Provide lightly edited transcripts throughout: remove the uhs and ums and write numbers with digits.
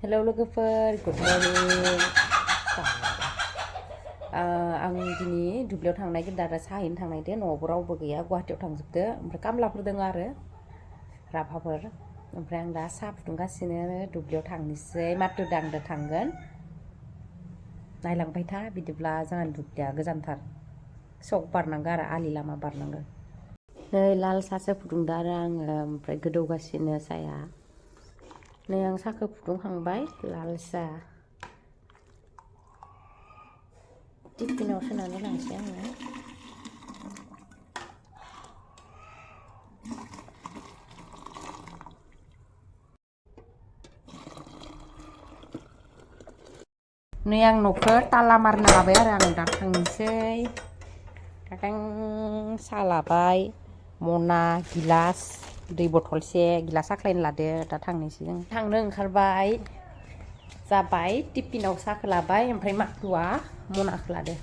Hello लोगोफोर good morning आं दिनै दुब्लियाव थांनाय दा साहैनो थांनायदो न'आवबो रावबो गैया गुवाहाटीयाव थांजोबदो ओमफ्राय कामलाफोर दङ आरो राभाफोर ओमफ्राय आं दा साहा फुदुंगासिनो दुब्लियाव थांनोसै माथो दांदो थांगोन नायलांबाय था बिदिब्ला जोंहा दुब्लिया गोजानथार सक बारनांगौ आरो आलि लामा बारनांगौ नै लाल साहासो फुदुंदो आरो आङो ओमफ्राय गोदौगासिनो साया नै आं साहाखौ फुदुंखांबाय लाल साहा टिफिनाव सोनानै लांसै आङो नै आं न'खौ ताला मारना लाबाय आरो आं दा थांनोसै दाथां साहा लाबाय मना गिलास दै बथलसे गिलास आख्लायनो लादो दा थांनोसै जों थांनो ओंखारबाय जाबाय टिफिनाव साहाखौ लाबाय ओमफ्राय माथुआ मनाखौ लादो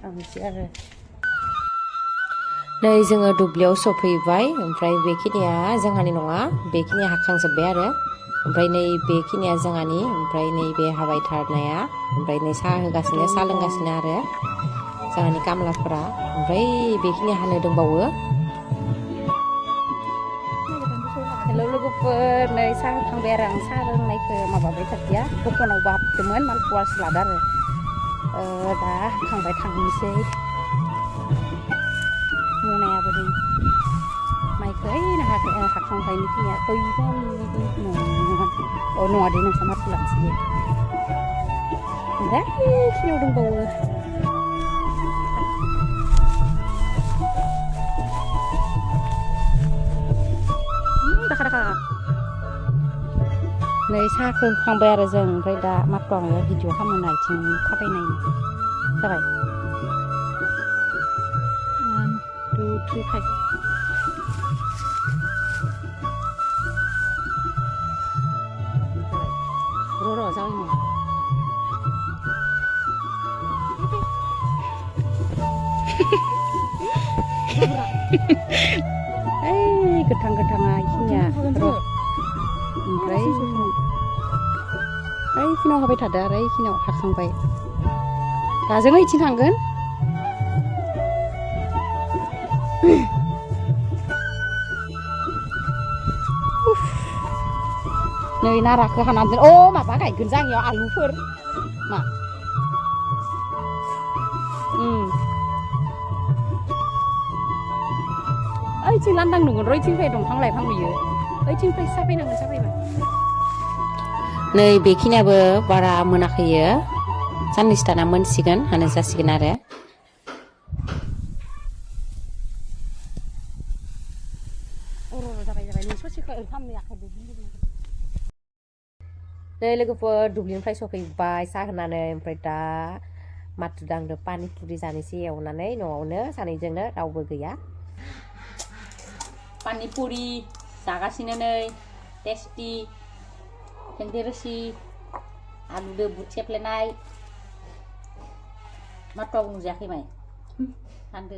थांनोसै आरो नै जोङो दुब्लियाव सफैबाय ओमफ्राय बेखिनिया जोंहानि नङा बेखिनिया हाखांजोब्बाय आरो ओमफ्राय नै बेखिनिया जोंहानि ओमफ्राय नैबे हाबाय थानाया ओमफ्राय नै साहा होगासिनो साहा लोंगासिनो आरो जोंहानि कामलाफोरा ओमफ्राय बेखिनि हानो दंबावो हेलौ लोगोफोर नै साहा होखांबाय आरो आं साहा लोंनायखौ माबाबाय थादिया दखानावबो हाबदोंमोन मालपुवासो लादो आरो दा होखांबाय थांनोसै मनायाबो दै माइखौ हाखांबाय निखिनिया फैगोन नङा दे नोंसा माथो लानोसै ओमफ्राय खिनियाव दंबावो नै साहाखौ होखांबाय आरो जों ओमफ्राय दा माथुआ माबा भिडिअ खालामनो आथिं थाबायनाय जाबाय 1 2 3 5 र' जाबायमोन ओइ गोथां गोथाङा इखिनिया र' ओमफ्राय ओइखिनियाव हाबाय थादो आरो ओइखिनियाव हाखांबाय दा जों ओइथिं थांगोन नै नाराखौ हाना दोन माबा गायगोन जोंनियाव आलुफोर मा ओइथिं लांदां नुगोन र' ओइथिंनिफ्राय दंफां लाइफां नुयो ओइथिंनिफ्राय साफायनांगोन साफायबा नै बेखिनियाबो बारा मोनाखैयो साननैसो थाना मोनसिगोन हानो जासिगोन आरो नै लोगोफोर दुब्लिनिफ्राय सफैबाय साहा होनानै ओमफ्राय दा माथो दांदो पानिपुरि जानोसै एवनानै न'आवनो सानैजोंनो रावबो गैया पानिपुरि जागासिनो नै टेस्टि थेंगे रोसि आलुदो बुट सेफ्लेनाय माथुआबो नुजायाखै माय फानदो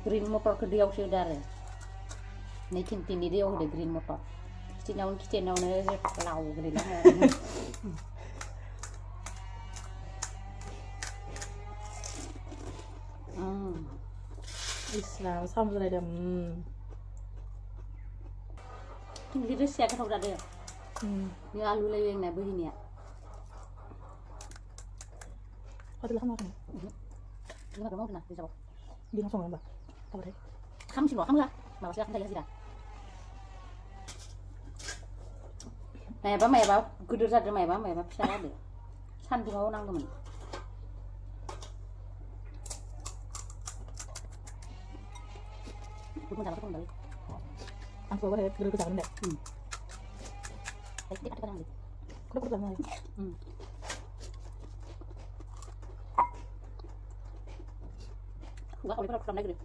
ग्रिन मटरखौ दैयाव सोदो आरो नै थिंनि दैयाव होदो ग्रिन मटर खिथिनावनो लाव गोलैना Islam sama ada tinggi rosia ka tawda de ni alu lay weng na bahini ya Ada lah makan Lima mau kena bisa kok di langsung mbak tahu deh kamu sih kamu lah mau silakan tanya sih dah mayaबा गिदिर जादों मायाबा फिसा जादों सान्दुङाव नांगौमोन मोजां जाबाय आं coba deh गिदिर जागोन deh Tik ada deh kudu banget enggak kalau program lagi deh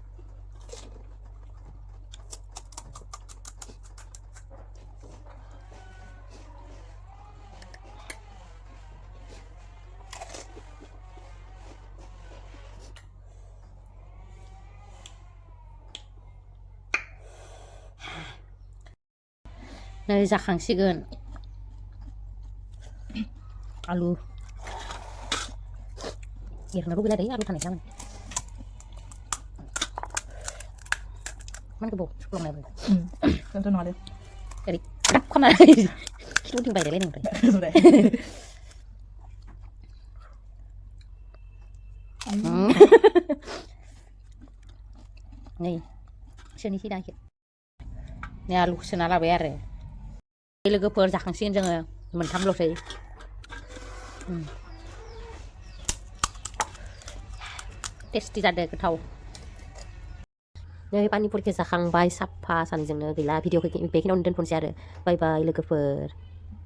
नै जाखांसिगोन आलु एरनोबो गैला दै आलु थानायसो आंมันกระบอกชุบลงเลย Kan tu nol. กระดิกรับเข้ามาเลยคิดว่าถึงไปได้เลยหนึ่งเลย Sudah. นี่เชื่อนี่ที่ได้เห็นเนี่ยลูกชนะเราไปอะไรलोगोफोर जाखांसिगोन जोङो मोनथामल'सै टेस्टि जादों गोथाव नै पानिपुरिखौ जाखांबाय साफा सानैजोंनो गैला भिडिअखौ बेखिनियावनो दोनथ'नोसै आरो बाय बाय लोगोफोर